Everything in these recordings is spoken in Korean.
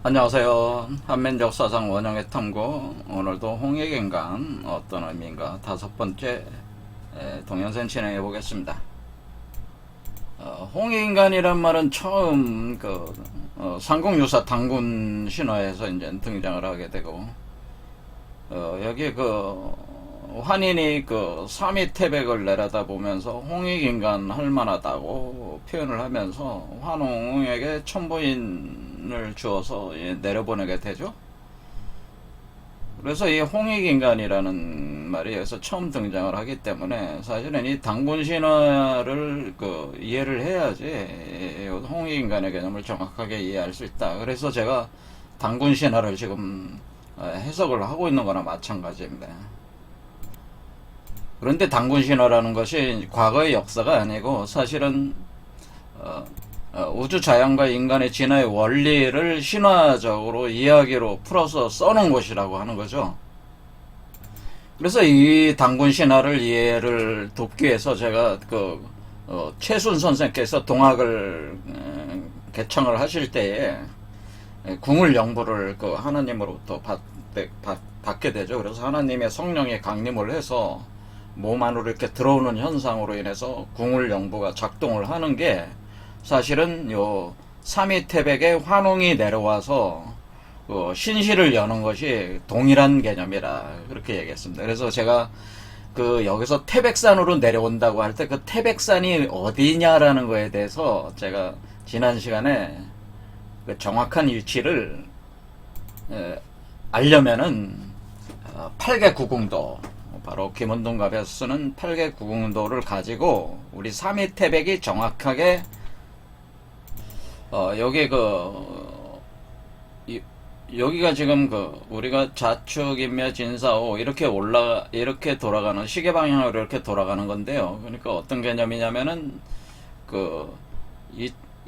안녕하세요. 한민족 사상 원형의 탐구. 오늘도 홍익인간 어떤 의미인가 5번째 동영상 진행해 보겠습니다. 홍익인간이란 말은 처음 삼국유사 단군 신화에서 이제 등장을 하게 되고, 여기 환인이 삼위태백을 내려다보면서 홍익인간 할 만하다고 표현을 하면서 환웅에게 천부인을 주어서 내려보내게 되죠. 그래서 이 홍익인간이라는 말이 여기서 처음 등장을 하기 때문에 사실은 이 단군 신화를 이해를 해야지 홍익인간의 개념을 정확하게 이해할 수 있다. 그래서 제가 단군 신화를 지금 해석을 하고 있는 거나 마찬가지입니다. 그런데 단군 신화라는 것이 과거의 역사가 아니고 사실은 우주 자연과 인간의 진화의 원리를 신화적으로 이야기로 풀어서 써놓은 것이라고 하는 거죠. 그래서 이 단군 신화를 이해를 돕기 위해서 제가 최순 선생께서 동학을 개창을 하실 때에 궁을 영부를 하나님으로부터 받게 되죠. 그래서 하나님의 성령이 강림을 해서 몸 안으로 이렇게 들어오는 현상으로 인해서 궁을 영부가 작동을 하는 게 사실은 요 삼위태백의 환웅이 내려와서 신실을 여는 것이 동일한 개념이라 그렇게 얘기했습니다. 그래서 제가 여기서 태백산으로 내려온다고 할 때 그 태백산이 어디냐라는 거에 대해서 제가 지난 시간에 정확한 위치를 알려면은 8개 구궁도, 바로 김원동갑에서 쓰는 8개 구궁도를 가지고 우리 삼위태백이 정확하게 여기가 지금 우리가 좌측 인묘 진사오 이렇게 돌아가는 시계 방향으로 이렇게 돌아가는 건데요. 그러니까 어떤 개념이냐면은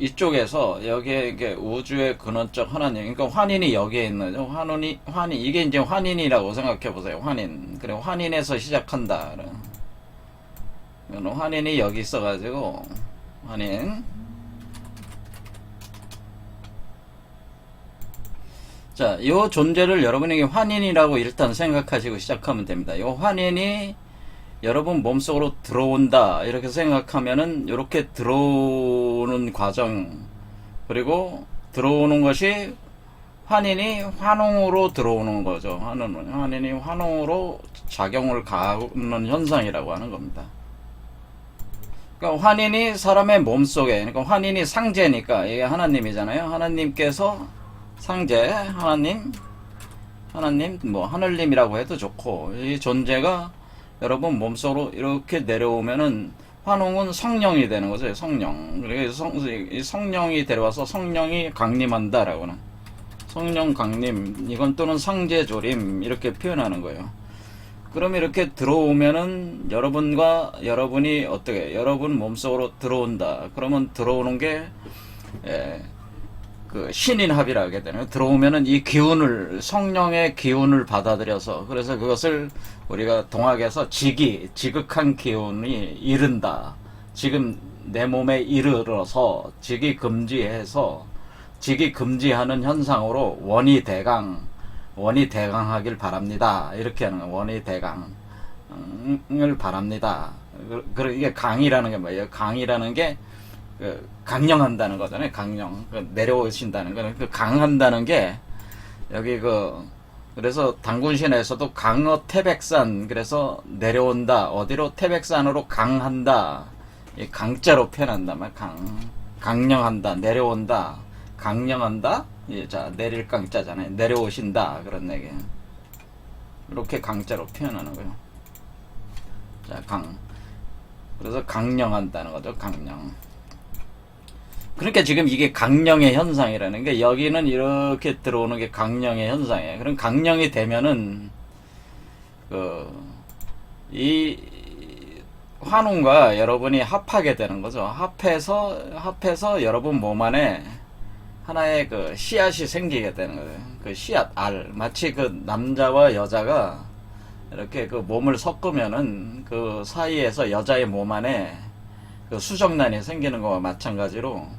이쪽에서 여기에 이게 우주의 근원적 하나님, 그러니까 환인이 여기에 있는 환인 이게 이제 환인이라고 생각해 보세요. 환인. 그래, 환인에서 시작한다. 환인이 여기 있어가지고 환인. 자, 이 존재를 여러분에게 환인이라고 일단 생각하시고 시작하면 됩니다. 이 환인이 여러분 몸속으로 들어온다 이렇게 생각하면은 이렇게 들어오는 과정, 그리고 들어오는 것이 환인이 환웅으로 들어오는 거죠. 환인이 환웅으로 작용을 가하는 현상이라고 하는 겁니다. 그러니까 환인이 사람의 몸속에, 그러니까 환인이 상제니까 이게 하나님이잖아요. 하나님께서 상제, 하나님 뭐 하늘님이라고 해도 좋고, 이 존재가 여러분 몸속으로 이렇게 내려오면은 환웅은 성령이 되는 거죠. 성령. 그래서 성령이 데려와서 성령이 강림한다라고는, 성령 강림, 이건 또는 상제조림 이렇게 표현하는 거예요. 그럼 이렇게 들어오면은 여러분이 어떻게 여러분 몸속으로 들어온다. 그러면 들어오는 게 신인합이라 하게 되네요. 들어오면은 이 기운을, 성령의 기운을 받아들여서, 그래서 그것을 우리가 동학에서 지극한 기운이 이른다. 지금 내 몸에 이르러서 직이 금지하는 현상으로 원이 대강하길 바랍니다. 이렇게 하는 거예요. 원이 대강을 바랍니다. 이게 강이라는 게 뭐예요? 강이라는 게 강령한다는 거잖아요. 강령. 내려오신다는 거는 강한다는 게 여기 그래서 단군신에서도 강어 태백산, 그래서 내려온다. 어디로? 태백산으로 강한다. 이 강자로 표현한다. 강령한다. 내려온다. 강령한다. 자, 내릴 강자잖아요. 내려오신다. 그런 얘기. 이렇게 강자로 표현하는 거예요. 자, 그래서 강령한다는 거죠. 강령. 그러니까 지금 이게 강령의 현상이라는 게, 여기는 이렇게 들어오는 게 강령의 현상이에요. 그럼 강령이 되면은 이 환웅과 여러분이 합하게 되는 거죠. 합해서 여러분 몸 안에 하나의 씨앗이 생기게 되는 거예요. 씨앗, 알. 마치 남자와 여자가 이렇게 몸을 섞으면은 그 사이에서 여자의 몸 안에 수정란이 생기는 거와 마찬가지로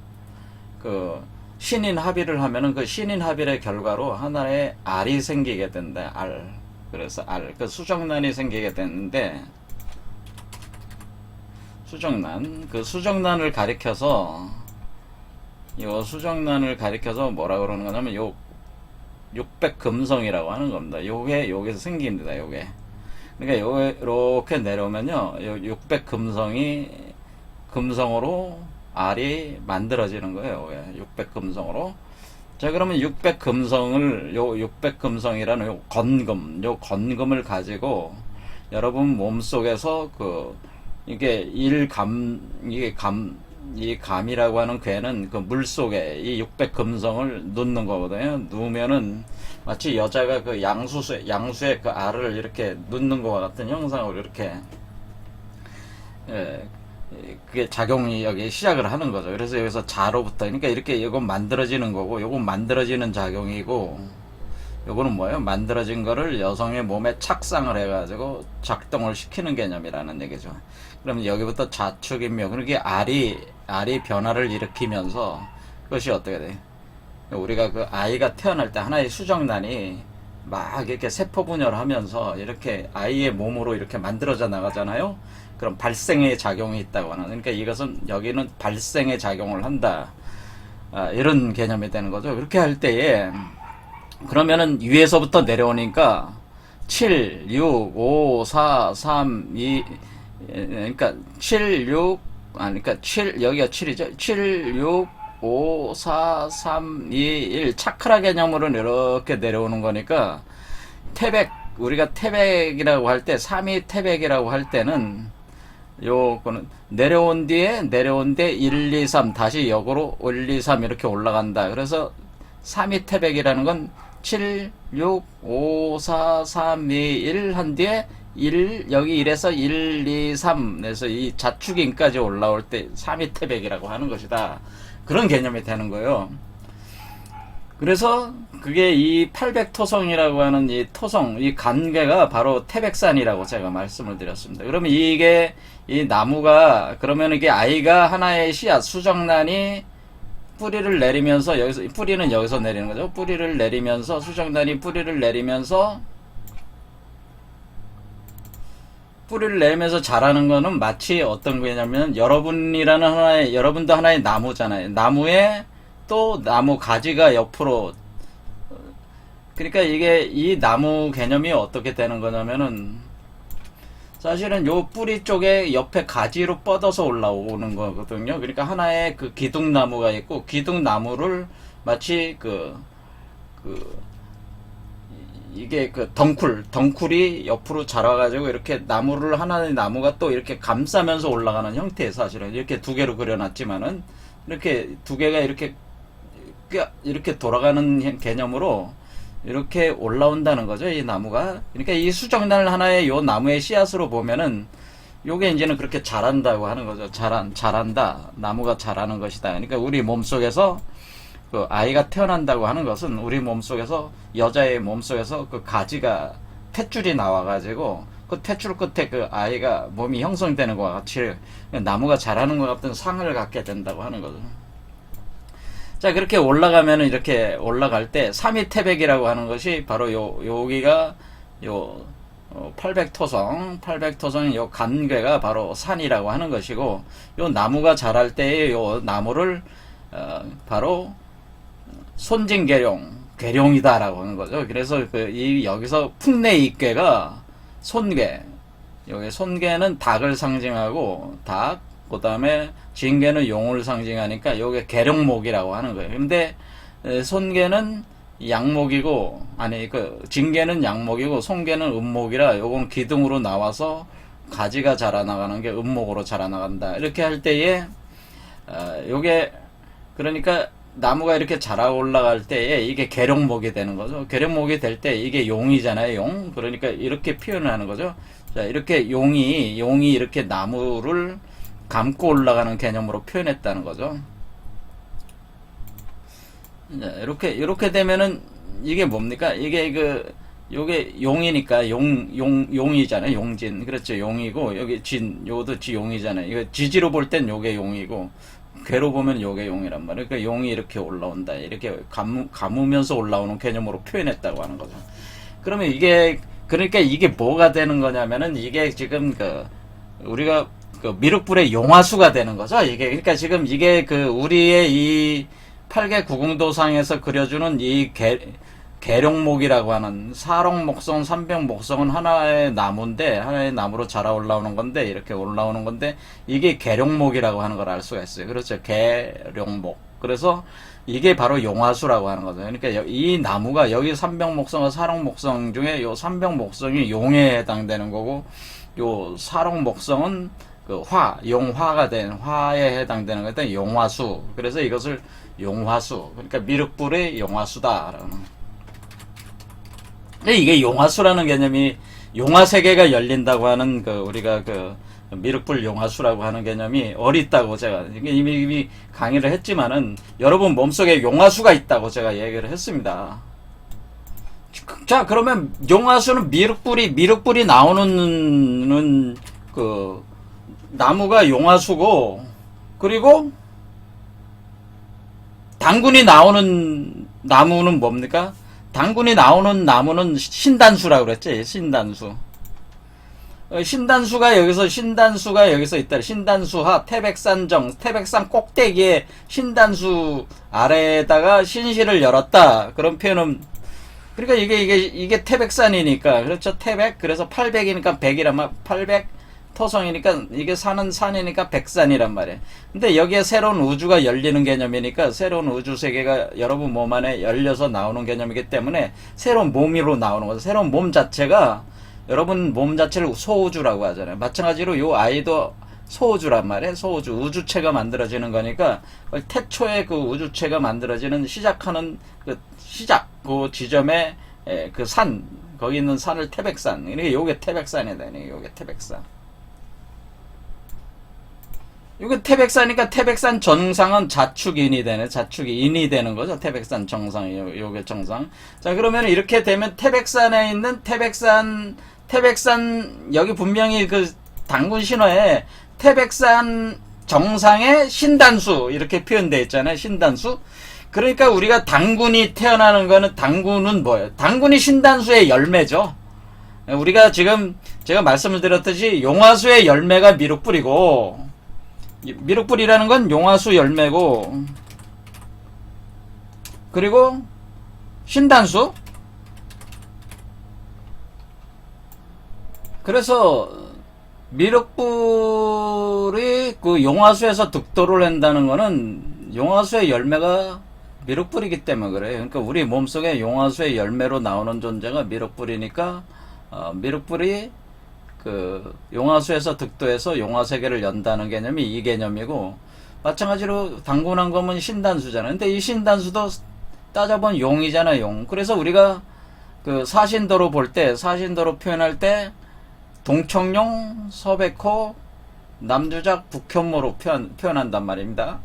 신인 합의를 하면은 그 신인 합의의 결과로 하나의 알이 생기게 된다. 알. 그래서 알. 그 수정란이 생기게 되는데, 수정란. 그 수정란을 가리켜서, 요 수정란을 가리켜서 뭐라 그러는 거냐면, 요, 600금성이라고 하는 겁니다. 요게, 여기서 생깁니다. 요게. 그러니까 요렇게 내려오면요, 요 600금성이 금성으로 알이 만들어지는 거예요. 600금성으로. 자, 그러면 600금성을, 요 600금성이라는 요 건금을 가지고 여러분 몸속에서 이게 이 감이라고 하는 괴는 그 물속에 이 600금성을 넣는 거거든요. 넣으면은 마치 여자가 그 양수에 그 알을 이렇게 넣는 것과 같은 형상으로 이렇게, 그게 작용이 여기 시작을 하는 거죠. 그래서 여기서 자로부터, 그러니까 이렇게 이건 만들어지는 거고, 요건 만들어지는 작용이고, 요거는 뭐예요? 만들어진 거를 여성의 몸에 착상을 해가지고 작동을 시키는 개념이라는 얘기죠. 그러면 여기부터 자축인묘, 그러니까 알이 변화를 일으키면서 그것이 어떻게 돼? 우리가 그 아이가 태어날 때 하나의 수정란이 막 이렇게 세포 분열하면서 이렇게 아이의 몸으로 이렇게 만들어져 나가잖아요. 그럼 발생의 작용이 있다고 하는, 그러니까 이것은 여기는 발생의 작용을 한다, 이런 개념이 되는 거죠. 그렇게 할 때에 그러면은 위에서부터 내려오니까 7, 6, 5, 4, 3, 2, 그러니까 7, 6, 그러니까 7, 여기가 7이죠. 7, 6, 5, 4, 3, 2, 1 차크라 개념으로 이렇게 내려오는 거니까, 우리가 태백이라고 할 때, 3위 태백이라고 할 때는 요거는 내려온 뒤에 1, 2, 3 다시 역으로 1, 2, 3 이렇게 올라간다. 그래서 3위 태백이라는 건 7, 6, 5, 4, 3, 2, 1 한 뒤에 여기 1에서 1, 2, 3에서 이 자축인까지 올라올 때 3위 태백이라고 하는 것이다. 그런 개념이 되는 거예요. 그래서 그게 이 800토성이라고 하는 이 토성, 이 간괴가 바로 태백산이라고 제가 말씀을 드렸습니다. 그러면 이 나무가, 그러면 이게 아이가 하나의 씨앗, 수정란이 뿌리를 내리면서, 뿌리는 여기서 내리는 거죠. 뿌리를 내리면서, 수정란이 뿌리를 내리면서 자라는 거는 마치 어떤 거냐면, 여러분도 하나의 나무잖아요. 나무에 또 나무 가지가 옆으로, 그러니까 이 나무 개념이 어떻게 되는 거냐면은, 사실은 요 뿌리 쪽에 옆에 가지로 뻗어서 올라오는 거거든요. 그러니까 하나의 그 기둥나무가 있고, 기둥나무를 마치 이게 그 덩쿨이 옆으로 자라가지고 이렇게 하나의 나무가 또 이렇게 감싸면서 올라가는 형태에, 사실은 이렇게 두 개로 그려놨지만은, 이렇게 두 개가 이렇게 돌아가는 개념으로 이렇게 올라온다는 거죠, 이 나무가. 그러니까 이 수정란을 하나의 요 나무의 씨앗으로 보면은, 요게 이제는 그렇게 자란다고 하는 거죠. 자란다. 나무가 자라는 것이다. 그러니까 우리 몸속에서 그 아이가 태어난다고 하는 것은, 우리 몸속에서, 여자의 몸속에서 그 가지가, 탯줄이 나와가지고 그 탯줄 끝에 그 아이가 몸이 형성되는 것과 같이 나무가 자라는 것 같은 상을 갖게 된다고 하는 거죠. 자, 그렇게 올라가면은, 이렇게 올라갈 때 3위 태백이라고 하는 것이 바로 여기가 800토성 요 간괴가 바로 산이라고 하는 것이고, 요 나무가 자랄 때에 요 나무를 바로 괴룡이다라고 하는 거죠. 그래서 여기서 풍내이괴가 손괴, 여기 손괴는 닭을 상징하고, 그 다음에 진괴는 용을 상징하니까 요게 계룡목이라고 하는 거예요. 근데 손괴는 양목이고, 진괴는 양목이고 손괴는 음목이라, 요건 기둥으로 나와서 가지가 자라나가는 게 음목으로 자라나간다. 이렇게 할 때에 요게, 그러니까 나무가 이렇게 자라 올라갈 때에 이게 계룡목이 되는 거죠. 계룡목이 될 때 이게 용이잖아요, 용. 그러니까 이렇게 표현을 하는 거죠. 자, 이렇게 용이 이렇게 나무를 감고 올라가는 개념으로 표현했다는 거죠. 이렇게 되면은 이게 뭡니까? 요게 용이니까 용이잖아요. 용진. 그렇죠. 용이고, 여기 요도 용이잖아요. 이거 지지로 볼 땐 요게 용이고, 괴로 보면 요게 용이란 말이에요. 그러니까 용이 이렇게 올라온다. 이렇게 감으면서 올라오는 개념으로 표현했다고 하는 거죠. 그러면 이게, 그러니까 이게 뭐가 되는 거냐면은 이게 지금 우리가 미륵불의 용화수가 되는 거죠. 이게, 그러니까 지금 이게 우리의 이 8개 구궁도상에서 그려주는 이 계룡목이라고 하는 사롱목성, 삼병목성은 하나의 나무인데, 하나의 나무로 자라 올라오는 건데, 이렇게 올라오는 건데, 이게 계룡목이라고 하는 걸 알 수가 있어요. 그렇죠. 계룡목. 그래서 이게 바로 용화수라고 하는 거죠. 그러니까 이 나무가 여기 삼병목성과 사롱목성 중에 요 삼병목성이 용에 해당되는 거고, 요 사롱목성은 용화가 된 화에 해당되는 거다. 용화수. 그래서 이것을 용화수. 그러니까 미륵불의 용화수다라는. 근데 이게 용화수라는 개념이 용화세계가 열린다고 하는 우리가 미륵불 용화수라고 하는 개념이 어딨다고 제가 이미 강의를 했지만은 여러분 몸속에 용화수가 있다고 제가 얘기를 했습니다. 자, 그러면 용화수는 미륵불이 나오는 나무가 용화수고, 그리고 당군이 나오는 나무는 뭡니까? 당군이 나오는 나무는 신단수라고 그랬지. 신단수. 신단수가 여기서 있다. 신단수하 태백산 꼭대기에 신단수 아래에다가 신실을 열었다. 그런 표현은, 그러니까 이게 태백산이니까, 그렇죠. 태백. 그래서 800이니까 100이란 말, 800 토성이니까 이게 산이니까 백산이란 말이에요. 근데 여기에 새로운 우주가 열리는 개념이니까, 새로운 우주 세계가 여러분 몸 안에 열려서 나오는 개념이기 때문에 새로운 몸으로 나오는 거죠. 새로운 몸 자체가, 여러분 몸 자체를 소우주라고 하잖아요. 마찬가지로 요 아이도 소우주란 말이에요. 소우주, 우주체가 만들어지는 거니까 태초에 우주체가 만들어지는 시작하는 그 지점에 산, 거기 있는 산을 태백산. 이게 요게 태백산이다. 요게 태백산. 이거 태백산이니까 태백산 정상은 자축인이 되네. 자축인이 되는 거죠. 태백산 정상이 요게 정상. 자, 그러면 이렇게 되면 태백산에 있는 태백산 여기 분명히 당군 신화에 태백산 정상의 신단수 이렇게 표현되어 있잖아요. 신단수. 그러니까 우리가 당군이 태어나는 거는, 당군은 뭐예요? 당군이 신단수의 열매죠. 우리가 지금 제가 말씀을 드렸듯이 용화수의 열매가 미륵불이고, 미륵불이라는 건 용화수 열매고, 그리고 신단수. 그래서 미륵불이 용화수에서 득도를 한다는 거는 용화수의 열매가 미륵불이기 때문에 그래요. 그러니까 우리 몸속에 용화수의 열매로 나오는 존재가 미륵불이니까, 미륵불이 용화수에서 득도해서 용화세계를 연다는 개념이 이 개념이고, 마찬가지로 당군한 거면 신단수잖아요. 근데 이 신단수도 따져보면 용이잖아, 용. 그래서 우리가 사신도로 사신도로 표현할 때 동청용, 서백호, 남주작, 북현무로 표현한단 말입니다.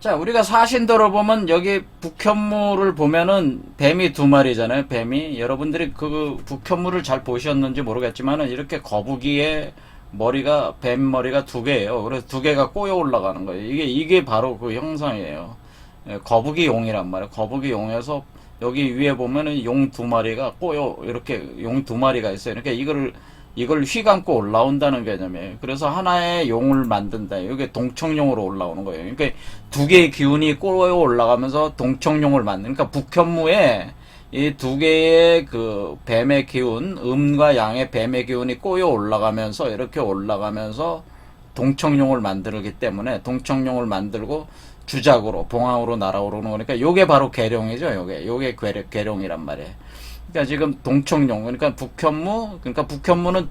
자, 우리가 사신도로 보면 여기 북현무를 보면은 뱀이 2마리잖아요. 뱀이. 여러분들이 북현무를 잘 보셨는지 모르겠지만은 이렇게 거북이의 머리가, 뱀 머리가 2개예요. 그래서 2개가 꼬여 올라가는 거예요. 이게 바로 그 형상이에요. 거북이 용이란 말이에요. 거북이 용에서 여기 위에 보면은 용 2마리가 꼬여, 이렇게 용 2마리가 있어요. 그러니까 이걸 휘감고 올라온다는 개념이에요. 그래서 하나의 용을 만든다. 이게 동청용으로 올라오는 거예요. 그러니까 2개의 기운이 꼬여 올라가면서 동청용을 만드는. 그러니까 북현무에 이 2개의 뱀의 기운, 음과 양의 뱀의 기운이 꼬여 올라가면서, 이렇게 올라가면서 동청용을 만들기 때문에, 동청용을 만들고 주작으로, 봉황으로 날아오르는 거니까 요게 바로 계룡이죠. 요게 계룡이란 말이에요. 그러니까 지금 동청용, 그러니까 북현무는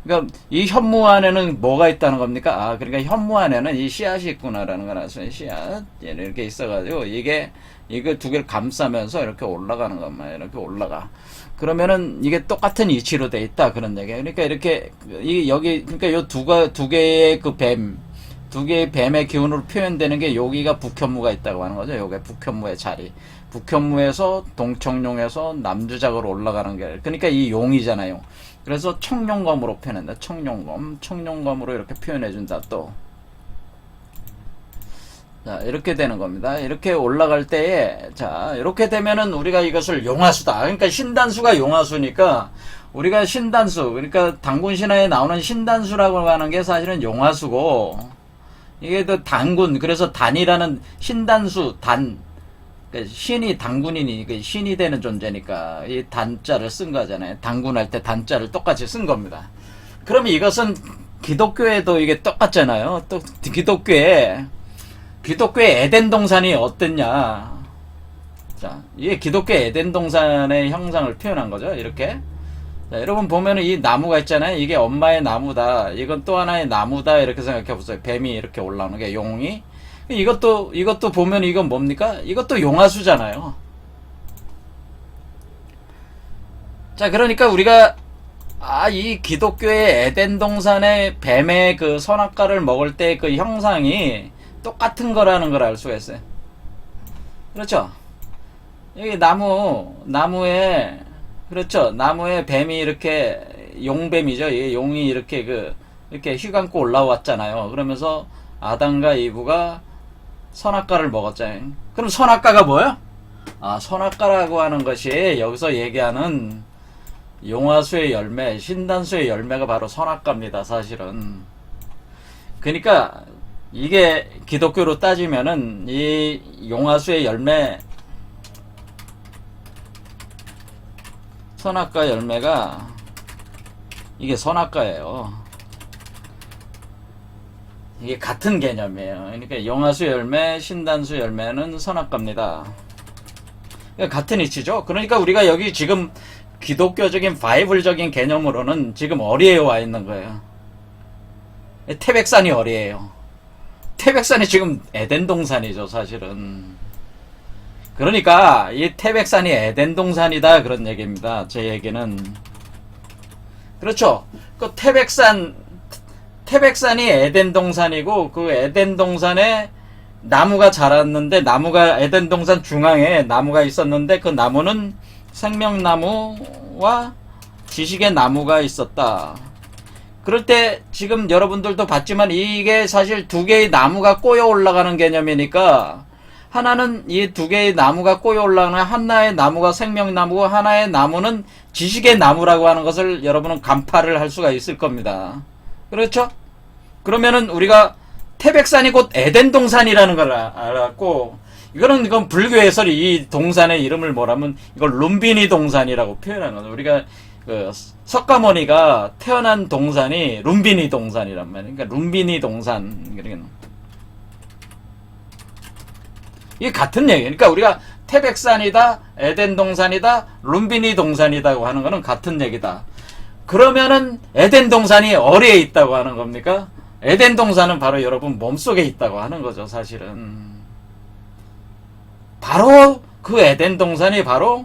그러니까 이 현무 안에는 뭐가 있다는 겁니까? 그러니까 현무 안에는 이 씨앗이 있구나라는 걸 알았어요. 씨앗 이렇게 있어가지고 이게 2개를 감싸면서 이렇게 올라가는 것만, 이렇게 올라가. 그러면은 이게 똑같은 이치로 돼 있다, 그런 얘기예요. 그러니까 이렇게 그러니까 요 2개의 두 개의 뱀의 기운으로 표현되는 게, 여기가 북현무가 있다고 하는 거죠. 요게 북현무의 자리. 북현무에서 동청룡에서 남주작으로 올라가는 게, 그러니까 이 용이잖아요. 그래서 청룡검으로 표현한다. 청룡검으로 이렇게 표현해준다. 또 자, 이렇게 되는 겁니다. 이렇게 올라갈 때에, 자, 이렇게 되면은 우리가 이것을 용화수다. 그러니까 신단수가 용화수니까, 우리가 신단수, 그러니까 단군 신화에 나오는 신단수라고 하는 게 사실은 용화수고, 이게 또 단군, 그래서 단이라는 신단수, 단, 그러니까 신이 단군이니, 신이 되는 존재니까, 이 단자를 쓴 거잖아요. 단군할 때 단자를 똑같이 쓴 겁니다. 그러면 이것은 기독교에도 이게 똑같잖아요. 또, 기독교에 에덴 동산이 어땠냐. 자, 이게 기독교의 에덴 동산의 형상을 표현한 거죠. 이렇게. 자, 여러분 보면은 이 나무가 있잖아요. 이게 엄마의 나무다. 이건 또 하나의 나무다. 이렇게 생각해 보세요. 뱀이 이렇게 올라오는 게 용이. 이것도 보면 이건 뭡니까? 이것도 용화수잖아요. 자, 그러니까 우리가 이 기독교의 에덴 동산의 뱀의 그 선악과를 먹을 때 그 형상이 똑같은 거라는 걸 알 수가 있어요. 그렇죠? 여기 나무에, 그렇죠? 나무에 뱀이 이렇게, 용뱀이죠. 이 용이 이렇게 이렇게 휘감고 올라왔잖아요. 그러면서 아담과 이브가 선악과를 먹었잖아요. 그럼 선악과가 뭐예요? 선악과라고 하는 것이 여기서 얘기하는 용화수의 열매, 신단수의 열매가 바로 선악과입니다, 사실은. 그러니까, 이게 기독교로 따지면은 이 용화수의 열매, 선악과 열매가 이게 선악과예요. 이게 같은 개념이에요. 그러니까 용화수 열매, 신단수 열매는 선악과입니다. 그러니까 같은 이치죠. 그러니까 우리가 여기 지금 기독교적인 바이블적인 개념으로는 지금 어리에 와 있는 거예요. 태백산이 어리에요. 태백산이 지금 에덴 동산이죠, 사실은. 그러니까 이 태백산이 에덴 동산이다 그런 얘기입니다. 제 얘기는. 그렇죠. 그 태백산이 에덴 동산이고 그 에덴 동산에 나무가 자랐는데 나무가 에덴 동산 중앙에 나무가 있었는데 그 나무는 생명나무와 지식의 나무가 있었다. 그럴 때 지금 여러분들도 봤지만 이게 사실 두 개의 나무가 꼬여 올라가는 개념이니까 하나는 이 두 개의 나무가 꼬여 올라가는 하나의 나무가 생명나무고 하나의 나무는 지식의 나무라고 하는 것을 여러분은 간파를 할 수가 있을 겁니다. 그렇죠? 그러면은 우리가 태백산이 곧 에덴 동산이라는 걸 알았고 이건 불교에서 이 동산의 이름을 뭐라면 이걸 룸비니 동산이라고 표현하는 거죠. 우리가 그 석가모니가 태어난 동산이 룸비니 동산이란 말이에요. 그러니까 룸비니 동산 이게 같은 얘기예요. 그러니까 우리가 태백산이다, 에덴 동산이다, 룸비니 동산이다고 하는 거는 같은 얘기다. 그러면은 에덴 동산이 어디에 있다고 하는 겁니까? 에덴 동산은 바로 여러분 몸속에 있다고 하는 거죠, 사실은. 바로 그 에덴 동산이 바로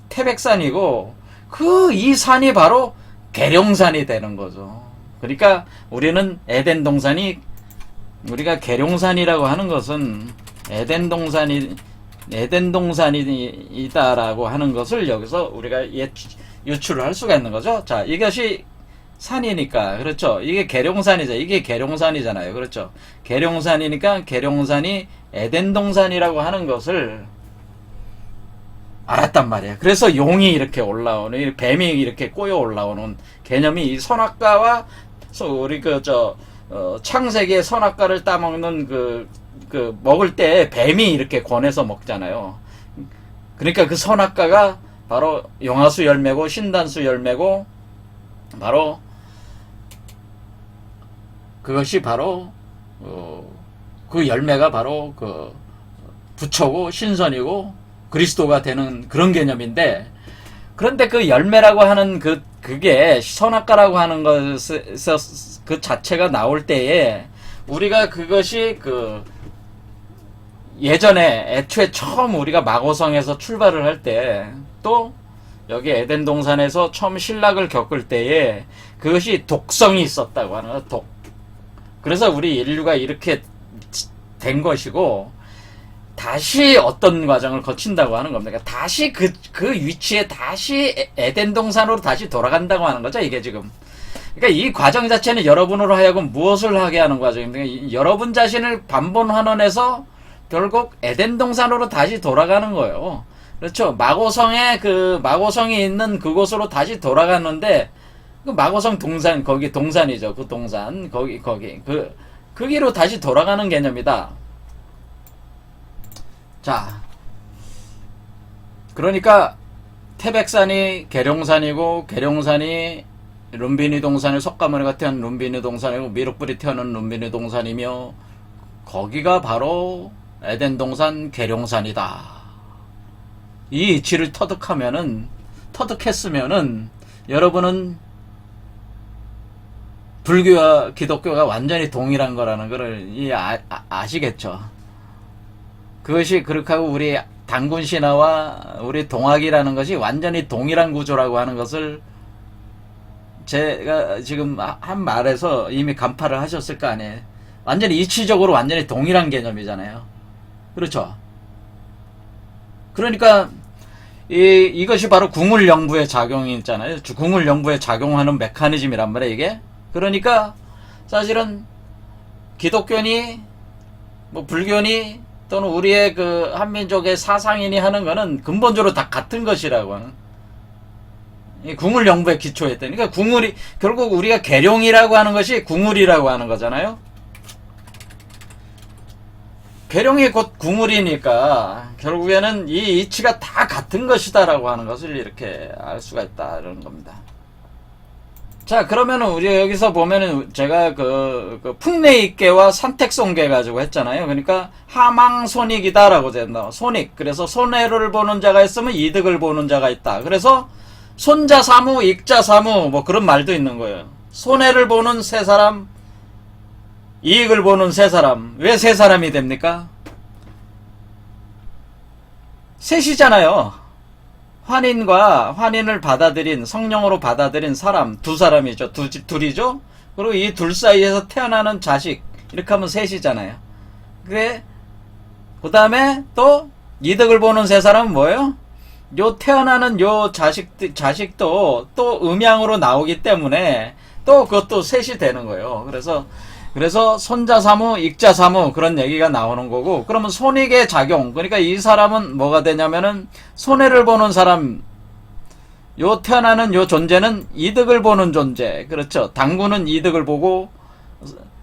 태백산이고 그 이 산이 바로 계룡산이 되는 거죠. 그러니까 우리는 에덴 동산이 우리가 계룡산이라고 하는 것은 에덴 동산이다라고 하는 것을 여기서 우리가 유출을 할 수가 있는 거죠. 자, 이것이 산이니까 그렇죠. 이게 계룡산이죠. 이게 계룡산이잖아요. 그렇죠. 계룡산이니까 계룡산이 에덴 동산이라고 하는 것을 알았단 말이에요. 그래서 용이 이렇게 올라오는, 뱀이 이렇게 꼬여 올라오는 개념이 이 선악과와 우리 창세기의 선악과를 따먹는 먹을 때 뱀이 이렇게 권해서 먹잖아요. 그러니까 그 선악과가 바로 용화수 열매고 신단수 열매고 바로 그것이 바로 그 열매가 바로 그 부처고 신선이고 그리스도가 되는 그런 개념인데, 그런데 그 열매라고 하는 그게 선악과라고 하는 것에서 그 자체가 나올 때에 우리가 그것이 예전에 애초에 처음 우리가 마고성에서 출발을 할 때 또 여기 에덴 동산에서 처음 신락을 겪을 때에 그것이 독성이 있었다고 하는 거예요. 독. 그래서 우리 인류가 이렇게 된 것이고 다시 어떤 과정을 거친다고 하는 겁니다. 다시 그 위치에 다시 에덴 동산으로 다시 돌아간다고 하는 거죠. 이게 지금 그러니까 이 과정 자체는 여러분으로 하여금 무엇을 하게 하는 과정입니까? 여러분 자신을 반본 환원해서 결국 에덴 동산으로 다시 돌아가는 거예요. 그렇죠. 마고성이 있는 그곳으로 다시 돌아가는데, 그 마고성 동산, 거기 동산이죠. 그 동산, 거기로 다시 돌아가는 개념이다. 자, 그러니까 태백산이 계룡산이고, 계룡산이 룸비니 동산이 석가모니가 태어난 룸비니 동산이고, 미륵불이 태어난 룸비니 동산이며, 거기가 바로 에덴 동산 계룡산이다. 이 이치를 터득했으면은 여러분은 불교와 기독교가 완전히 동일한 거라는 거를 아시겠죠. 그것이 그렇게 하고 우리 단군 신화와 우리 동학이라는 것이 완전히 동일한 구조라고 하는 것을 제가 지금 한 말에서 이미 간파를 하셨을 거 아니에요. 완전히 이치적으로 완전히 동일한 개념이잖아요. 그렇죠. 그러니까 이것이 바로 궁울영부의 작용이 있잖아요. 궁울영부에 작용하는 메커니즘이란 말이에요, 이게. 그러니까 사실은 기독교니 뭐 불교니 또는 우리의 그 한민족의 사상이니 하는 거는 근본적으로 다 같은 것이라고 하는, 이 궁울영부에 기초했다니. 그러니까 궁울이 결국 우리가 계룡이라고 하는 것이 궁울이라고 하는 거잖아요. 계룡이 곧 궁울이니까 결국에는 이 이치가 다 같은 것이다라고 하는 것을 이렇게 알 수가 있다는 겁니다. 자, 그러면은 우리 여기서 보면은 제가 그 풍내익계와 산택손계 가지고 했잖아요. 그러니까 하망손익이다라고 된다. 손익. 그래서 손해를 보는 자가 있으면 이득을 보는 자가 있다. 그래서 손자사무, 익자사무 뭐 그런 말도 있는 거예요. 손해를 보는 세 사람, 이익을 보는 세 사람. 왜 세 사람이 됩니까? 셋이잖아요. 환인을 받아들인, 성령으로 받아들인 사람, 두 사람이죠. 둘이죠. 그리고 이 둘 사이에서 태어나는 자식, 이렇게 하면 셋이잖아요. 그래, 그 다음에 또 이득을 보는 세 사람은 뭐예요? 요 태어나는 요 자식도 또 음양으로 나오기 때문에 또 그것도 셋이 되는 거예요. 그래서 손자사무, 익자사무 그런 얘기가 나오는 거고, 그러면 손익의 작용, 그러니까 이 사람은 뭐가 되냐면은 손해를 보는 사람, 요 태어나는 요 존재는 이득을 보는 존재. 그렇죠. 당군은 이득을 보고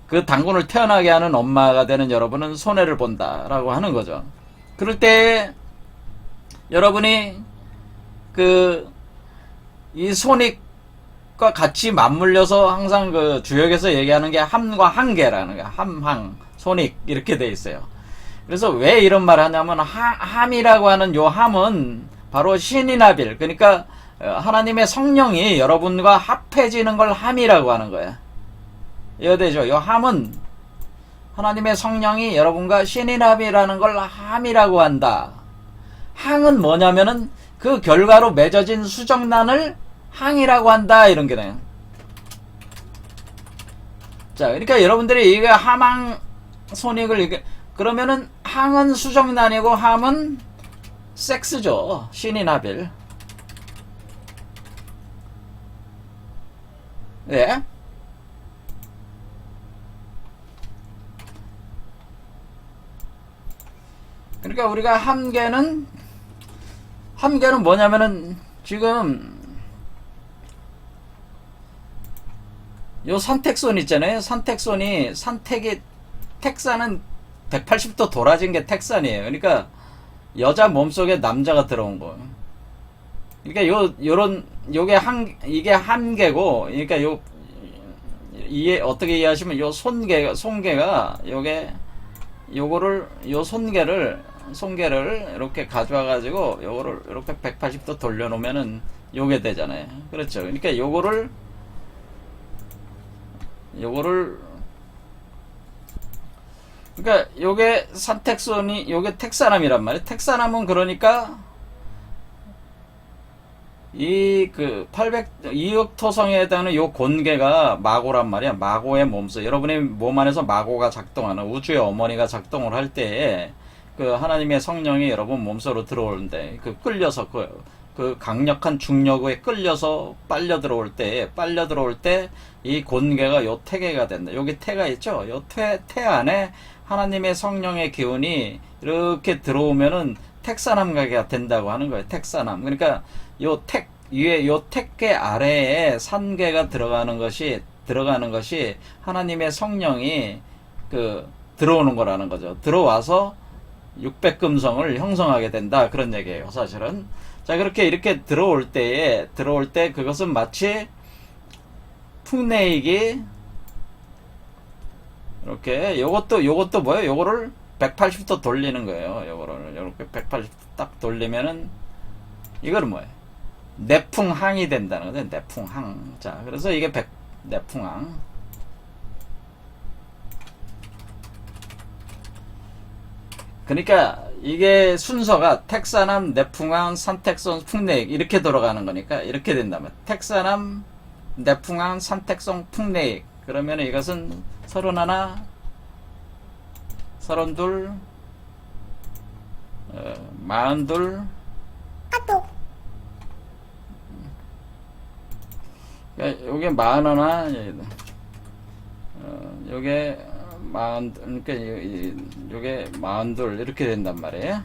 그 당군을 태어나게 하는 엄마가 되는 여러분은 손해를 본다라고 하는 거죠. 그럴 때 여러분이 이 손익과 같이 맞물려서 항상 그 주역에서 얘기하는 게 함과 한계라는 거야. 함, 손익 이렇게 돼 있어요. 그래서 왜 이런 말을 하냐면 함이라고 하는 요 함은 바로 신이나빌, 그러니까 하나님의 성령이 여러분과 합해지는 걸 함이라고 하는 거야. 이해되죠? 요 함은 하나님의 성령이 여러분과 신이나빌이라는 걸 함이라고 한다. 항은 뭐냐면은 그 결과로 맺어진 수정란을 항이라고 한다, 이런 게 돼요. 자, 그러니까 여러분들이 이게 함항 손익을 그러면은 항은 수정란이고 함은 섹스죠. 신이나빌. 예. 그러니까 우리가 함계는 뭐냐면은 지금 요 산택손 있잖아요. 택산은 180도 돌아진 게 택산이에요. 그러니까 여자 몸속에 남자가 들어온 거예요. 그러니까 이게 한계고, 그러니까 어떻게 이해하시면 요 손계가 요 손계를 이렇게 가져와 가지고 요거를 이렇게 180도 돌려놓으면은 요게 되잖아요. 그렇죠. 그러니까 요거를 그러니까 요게 산택손이 요게 택사남이란 말이에요. 택사남은 그러니까 이 2억 토성에 해당하는 요 곤계가 마고란 말이야. 마고의 몸속, 여러분의 몸 안에서 마고가 작동하는, 우주의 어머니가 작동을 할 때에 그 하나님의 성령이 여러분 몸속으로 들어오는데 끌려서 그 강력한 중력에 끌려서 빨려 들어올 때 이 곤개가 요 태계가 된다. 여기 태가 있죠? 요 태 안에 하나님의 성령의 기운이 이렇게 들어오면은 택사남가가 된다고 하는 거예요. 택사남. 그러니까 요 택 위에 요 택계 아래에 산계가 들어가는 것이 하나님의 성령이 그 들어오는 거라는 거죠. 들어와서 600금성을 형성하게 된다. 그런 얘기예요, 사실은. 자, 그렇게 이렇게 들어올 때 그것은 마치 풍내익이 이렇게 요것도 뭐예요? 요거를 180도 돌리는 거예요. 요거를 이렇게 180도 딱 돌리면은 이거는 뭐예요? 내풍항이 된다는 거죠. 내풍항. 자, 그래서 이게 내풍항. 그러니까 이게 순서가 택사남, 내풍항, 산택성, 풍내익 이렇게 돌아가는 거니까 이렇게 된다면 택사남, 내풍항, 산택성, 풍내익. 그러면 이것은 31, 32, 42. 요게 41, 요게 40, 그러니까 요게 42 이렇게 된단 말이에요.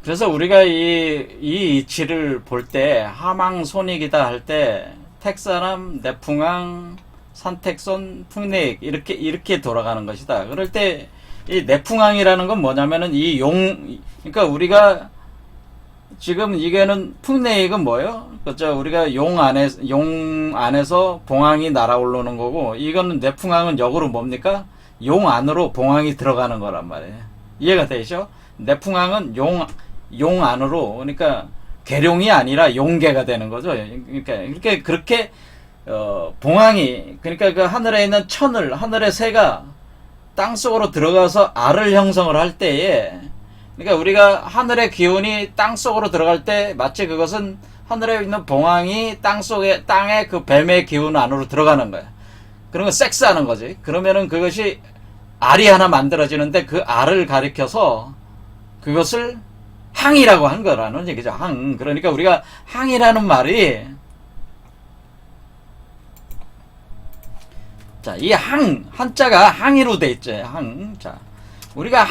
그래서 우리가 이 이치를 볼 때 하망손익이다 할 때 택사남, 내풍항, 산택손, 풍내익 이렇게 돌아가는 것이다. 그럴 때 이 내풍항이라는 건 뭐냐면은 그러니까 우리가 지금 이게는 풍내익은 뭐예요? 그죠? 우리가 용 안에서 봉황이 날아오르는 거고, 이거는 내풍항은 역으로 뭡니까? 용 안으로 봉황이 들어가는 거란 말이에요. 이해가 되시죠? 내풍항은 용 안으로, 그러니까 계룡이 아니라 용계가 되는 거죠. 그러니까 그렇게 봉황이, 그러니까 그 하늘에 있는 하늘의 새가 땅 속으로 들어가서 알을 형성을 할 때에, 그러니까 우리가 하늘의 기운이 땅 속으로 들어갈 때 마치 그것은 하늘에 있는 봉황이 땅에 그 뱀의 기운 안으로 들어가는 거야. 그런 거 섹스하는 거지. 그러면은 그것이 알이 하나 만들어지는데 그 알을 가리켜서 그것을 항이라고 한 거라는 얘기죠. 항. 그러니까 우리가 항이라는 말이, 자, 이 한자가 항이로 돼 있죠. 항. 자, 우리가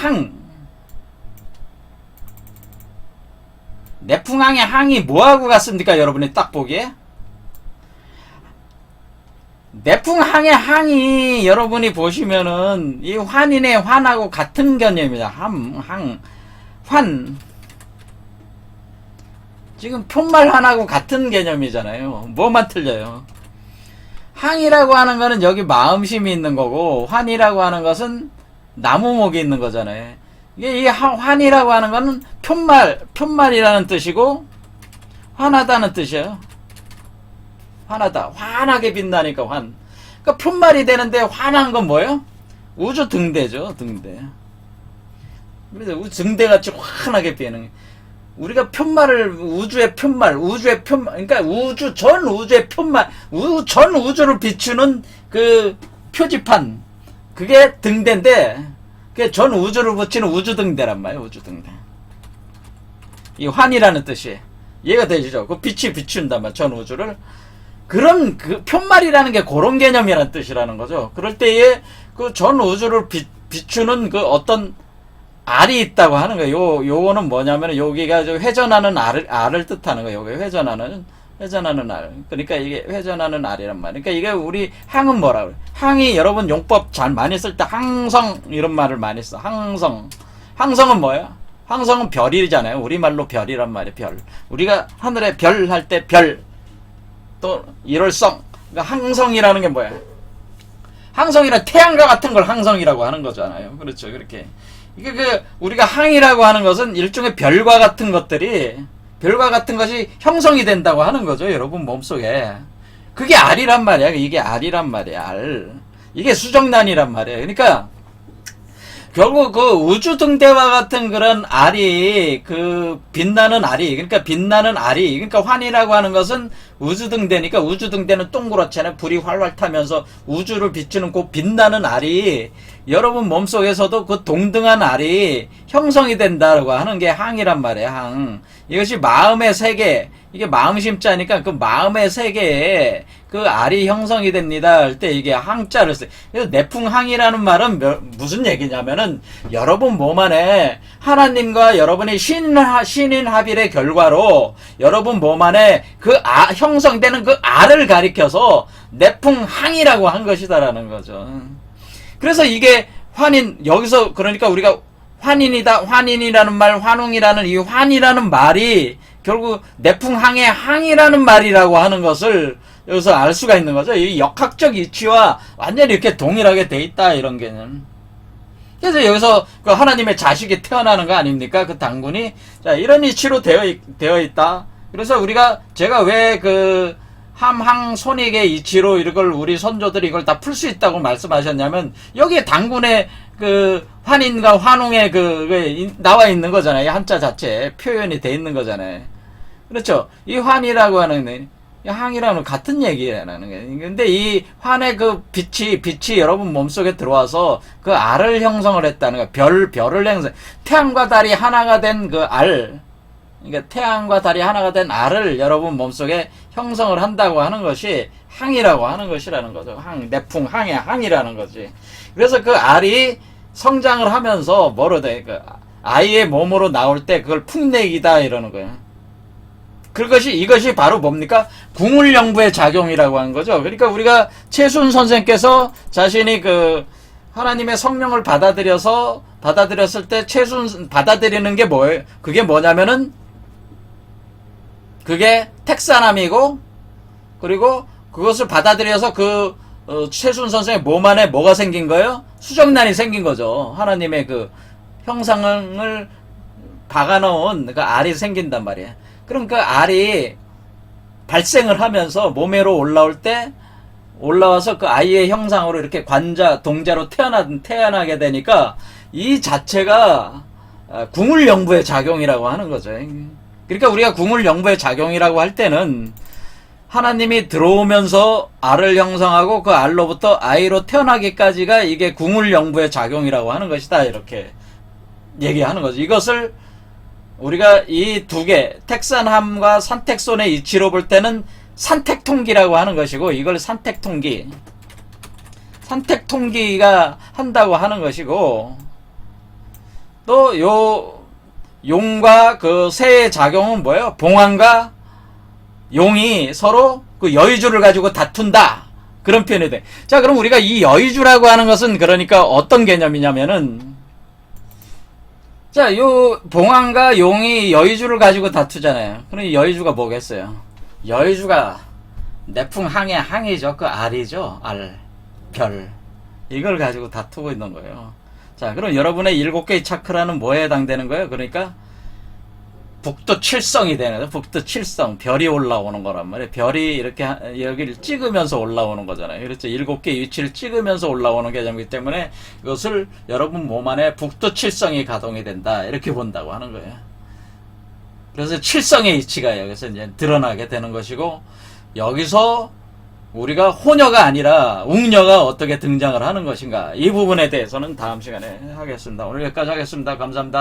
내풍항의 항이 뭐하고 같습니까? 여러분이 딱 보기에? 내풍항의 항이 여러분이 보시면은 이 환인의 환하고 같은 개념이다. 환. 지금 편말 환하고 같은 개념이잖아요. 뭐만 틀려요? 항이라고 하는 거는 여기 마음심이 있는 거고, 환이라고 하는 것은 나무목이 있는 거잖아요. 이 환이라고 하는 거는 편말이라는 뜻이고, 환하다는 뜻이에요. 환하다. 환하게 빛나니까 환. 그러니까 편말이 되는데 환한 건 뭐예요? 우주 등대죠, 등대. 그래서 등대같이 환하게 빛나는. 우리가 우주의 편말, 그러니까 전 우주의 편말, 전 우주를 비추는 그 표지판. 그게 등대인데, 전 우주를 붙이는 우주등대란 말이에요. 우주등대. 이 환이라는 뜻이 이해가 되시죠? 그 빛이 비춘단 말이에요. 전 우주를. 그런 그 편말이라는 게 그런 개념이라는 뜻이라는 거죠. 그럴 때에 그 전 우주를 비추는 그 어떤 알이 있다고 하는 거예요. 요거는 뭐냐면 여기가 회전하는 알을 뜻하는 거예요. 요게 회전하는 알. 그러니까 이게 회전하는 알이란 말이에요. 그러니까 이게 우리 항은 뭐라 그래? 항이 여러분 용법 잘 많이 쓸 때 항성 이런 말을 많이 써. 항성은 뭐예요? 항성은 별이잖아요. 우리말로 별이란 말이에요. 별. 우리가 하늘에 별 할 때 별. 또 일월성. 그러니까 항성이라는 게 뭐야? 항성이란 태양과 같은 걸 항성이라고 하는 거잖아요. 그렇죠. 그렇게. 이게 우리가 항이라고 하는 것은 일종의 별과 같은 것이 형성이 된다고 하는 거죠. 여러분 몸속에. 그게 알이란 말이야. 이게 알이란 말이야. 알. 이게 수정란이란 말이에요. 그러니까 결국 그 우주 등대와 같은 그런 알이, 그 빛나는 알이, 그러니까 환이라고 하는 것은 우주등대니까 우주등대는 동그랗잖아요. 불이 활활 타면서 우주를 비추는 그 빛나는 알이 여러분 몸속에서도 그 동등한 알이 형성이 된다고 하는 게 항이란 말이에요. 항. 이것이 마음의 세계, 이게 마음심자니까 그 마음의 세계에 그 알이 형성이 됩니다 할 때 이게 항자를 써요. 그래서 내풍항이라는 말은 무슨 얘기냐면은 여러분 몸 안에 하나님과 여러분의 신인 합일의 결과로 여러분 몸 안에 그 형성되는 그 알을 가리켜서 내풍항이라고 한 것이다라는 거죠. 그래서 이게 환인, 여기서 그러니까 우리가 환인이다, 환인이라는 말, 환웅이라는 이 환이라는 말이 결국 내풍항의 항이라는 말이라고 하는 것을 여기서 알 수가 있는 거죠. 이 역학적 이치와 완전히 이렇게 동일하게 돼 있다, 이런 개념. 그래서 여기서 그 하나님의 자식이 태어나는 거 아닙니까? 그 당군이. 자, 이런 이치로 되어 있다. 그래서 제가 왜 그 함항 손익의 이치로 이걸 우리 선조들이 이걸 다 풀 수 있다고 말씀하셨냐면, 여기에 당군의 그 환인과 환웅의 나와 있는 거잖아요. 한자 자체에 표현이 돼 있는 거잖아요. 그렇죠. 이 환이라고 하는 항이라는 같은 얘기라는 거예요. 근데 이 환의 그 빛이 여러분 몸속에 들어와서 그 알을 형성을 했다는 거예요. 별을 형성. 태양과 달이 하나가 된 그 알. 그러니까 태양과 달이 하나가 된 알을 여러분 몸속에 형성을 한다고 하는 것이 항이라고 하는 것이라는 거죠. 내풍 항의 항이라는 거지. 그래서 그 알이 성장을 하면서 뭐로 돼? 그 아이의 몸으로 나올 때 그걸 풍내기다 이러는 거예요. 이것이 바로 뭡니까? 궁울영부의 작용이라고 하는 거죠. 그러니까 우리가 최순 선생께서 자신이 그 하나님의 성령을 받아들였을 때 받아들이는 게 뭐예요? 그게 뭐냐면은 그게 택사남이고, 그리고 그것을 받아들여서 최순 선생의 몸 안에 뭐가 생긴 거예요? 수정란이 생긴 거죠. 하나님의 그 형상을 박아놓은 그 알이 생긴단 말이에요. 그럼 그 알이 발생을 하면서 몸에로 올라와서 그 아이의 형상으로 이렇게 동자로 태어나게 되니까 이 자체가 궁울영부의 작용이라고 하는 거죠. 그러니까 우리가 궁울영부의 작용이라고 할 때는 하나님이 들어오면서 알을 형성하고 그 알로부터 아이로 태어나기까지가 이게 궁울영부의 작용이라고 하는 것이다. 이렇게 얘기하는 거죠. 이것을 우리가 이 두 개, 택산함과 산택손의 이치로 볼 때는 산택통기라고 하는 것이고, 이걸 산택통기가 한다고 하는 것이고, 또 용과 그 새의 작용은 뭐예요? 봉황과 용이 서로 그 여의주를 가지고 다툰다. 그런 표현이 돼. 자, 그럼 우리가 이 여의주라고 하는 것은 그러니까 어떤 개념이냐면은, 자, 요 봉황과 용이 여의주를 가지고 다투잖아요. 그럼 이 여의주가 뭐겠어요? 여의주가 내풍항의 항이죠. 그 알이죠. 별. 이걸 가지고 다투고 있는 거예요. 자, 그럼 여러분의 7개의 차크라는 뭐에 해당되는 거예요? 그러니까 북두칠성이 되는 거예요. 북두칠성. 별이 올라오는 거란 말이에요. 별이 이렇게 여기를 찍으면서 올라오는 거잖아요. 그렇죠. 7개의 위치를 찍으면서 올라오는 개념이기 때문에 이것을 여러분 몸 안에 북두칠성이 가동이 된다. 이렇게 본다고 하는 거예요. 그래서 칠성의 이치가 여기서 이제 드러나게 되는 것이고, 여기서 우리가 호녀가 아니라 웅녀가 어떻게 등장을 하는 것인가, 이 부분에 대해서는 다음 시간에 하겠습니다. 오늘 여기까지 하겠습니다. 감사합니다.